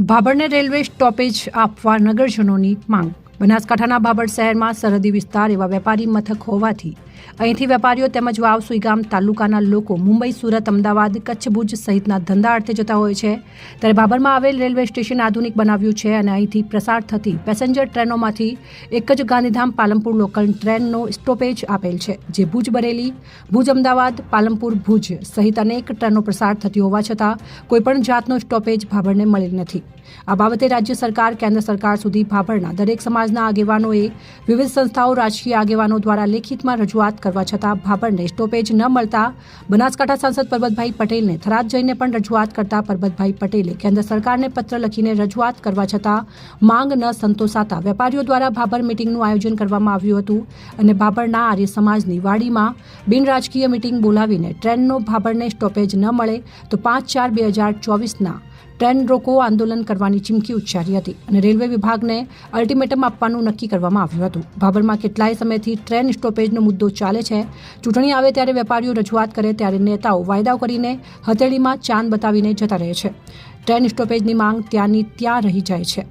ભાભરને railway stoppage આપવા નગરજનોની માંગ। બનાસકાંઠાના ભાભર શહેરમાં સરહદી વિસ્તાર એવા વેપારી મથક હોવાથી અહીંથી વેપારીઓ તેમજ વાવ સુઈગામ તાલુકાના લોકો મુંબઈ, સુરત, અમદાવાદ, કચ્છ, ભુજ સહિતના ધંધા અર્થે જતા હોય છે। ત્યારે ભાભરમાં આવેલ રેલવે સ્ટેશન આધુનિક બનાવ્યું છે અને અહીંથી પ્રસાર થતી પેસેન્જર ટ્રેનોમાંથી એક જ ગાંધીધામ પાલનપુર લોકલ ટ્રેનનો સ્ટોપેજ આપેલ છે, જે ભુજ બરેલી, ભુજ અમદાવાદ, પાલનપુર ભુજ સહિત અનેક ટ્રેનો પ્રસાર થતી હોવા છતાં કોઈપણ જાતનો સ્ટોપેજ ભાભરને મળેલ નથી। આ બાબતે રાજ્ય સરકાર, કેન્દ્ર સરકાર સુધી ભાભરના દરેક સમાજના આગેવાનોએ વિવિધ સંસ્થાઓ, રાજકીય આગેવાનો દ્વારા લેખિતમાં રજૂઆત કરવા છતાં ભાભરને સ્ટોપેજ ન મળતા બનાસકાંઠા સાંસદ પરબતભાઈ પટેલને થરાદ જઈને પણ રજૂઆત કરતા પરબતભાઈ પટેલે કેન્દ્ર સરકારને પત્ર લખીને રજૂઆત કરવા છતાં માંગ ન સંતોષાતા વેપારીઓ દ્વારા ભાભર મિટિંગનું આયોજન કરવામાં આવ્યું હતું અને ભાભરના આર્ય સમાજની વાડીમાં બિનરાજકીય મિટિંગ બોલાવીને ટ્રેનનો ભાભરને સ્ટોપેજ ન મળે તો 5/4/2024ના ટ્રેન રોકો આંદોલન કરવાની ચીમકી ઉચ્ચારી હતી અને રેલવે વિભાગને અલ્ટિમેટમ આપવાનું નક્કી કરવામાં આવ્યું હતું। ભાભરમાં કેટલાય સમયથી ટ્રેન સ્ટોપેજનો મુદ્દો ચાલે છે। ચૂંટણી આવે ત્યારે વેપારીઓ રજૂઆત કરે ત્યારે નેતાઓ વાયદાઓ કરીને હથેળીમાં ચાંદ બતાવીને જતા રહે છે। ટ્રેન સ્ટોપેજની માંગ ત્યાંની ત્યાં રહી જાય છે।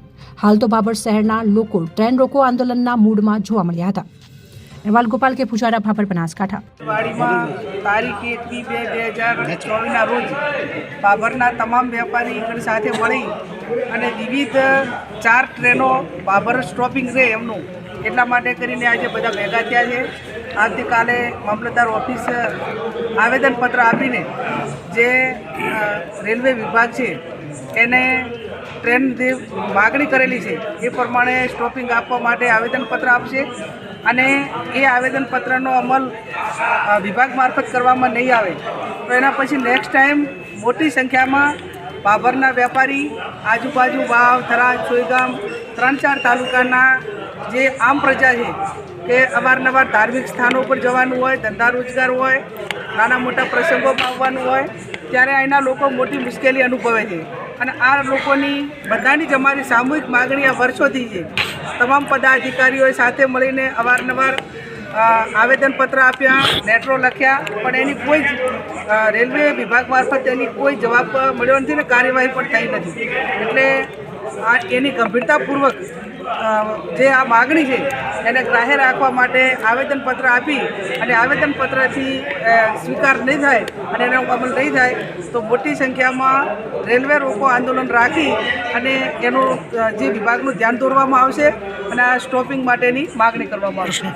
હાલ તો ભાભર શહેરના લોકો ટ્રેન રોકો આંદોલનના મૂડમાં જોવા મળ્યા હતા। અહેવાલ ગોપાલ કે પૂજારા, ભાભર, બનાસકાંઠા। વાડીમાં તારીખ 1/2/2024ના રોજ ભાભરના તમામ વેપારી સાથે મળી અને વિવિધ 4 ટ્રેનો ભાભર સ્ટોપિંગ છે એમનું એટલા માટે કરીને આજે બધા ભેગા થયા છે। આવતીકાલે મામલતદાર ઓફિસ આવેદનપત્ર આપીને જે રેલવે વિભાગ છે એને ટ્રેન જે માગણી કરેલી છે એ પ્રમાણે સ્ટોપિંગ આપવા માટે આવેદનપત્ર આપશે અને એ આવેદનપત્રનો અમલ વિભાગ મારફત કરવામાં નહીં આવે તો એના પછી નેક્સ્ટ ટાઈમ મોટી સંખ્યામાં ભાભરના વેપારી, આજુબાજુ વાવ, થરાદ, સોઈગામ 3-4 તાલુકાના જે આમ પ્રજા છે કે અવારનવાર ધાર્મિક સ્થાનો પર જવાનું હોય, ધંધા રોજગાર હોય, નાના મોટા પ્રસંગોમાં આવવાનું હોય ત્યારે અહીંના લોકો મોટી મુશ્કેલી અનુભવે છે અને આ લોકોની બધાની જ અમારી સામૂહિક માગણી આ વર્ષોથી છે। તમામ પદાધિકારીઓએ સાથે મળીને અવારનવાર આવેદનપત્ર આપ્યા, લેટરો લખ્યા, પણ એની કોઈ જ રેલવે વિભાગ મારફત એની કોઈ જવાબ મળ્યો નથી ને કાર્યવાહી પણ થઈ નથી। એટલે એની ગંભીરતાપૂર્વક જે આ માગણી છે એને ગ્રાહ્ય રાખવા માટે આવેદનપત્ર આપી અને આવેદનપત્રથી સ્વીકાર નહીં થાય અને એનો અમલ નહીં થાય તો મોટી સંખ્યામાં રેલવે રોકો આંદોલન રાખી અને એનું જે વિભાગનું ધ્યાન દોરવામાં આવશે અને આ સ્ટોપિંગ માટેની માગણી કરવામાં આવશે।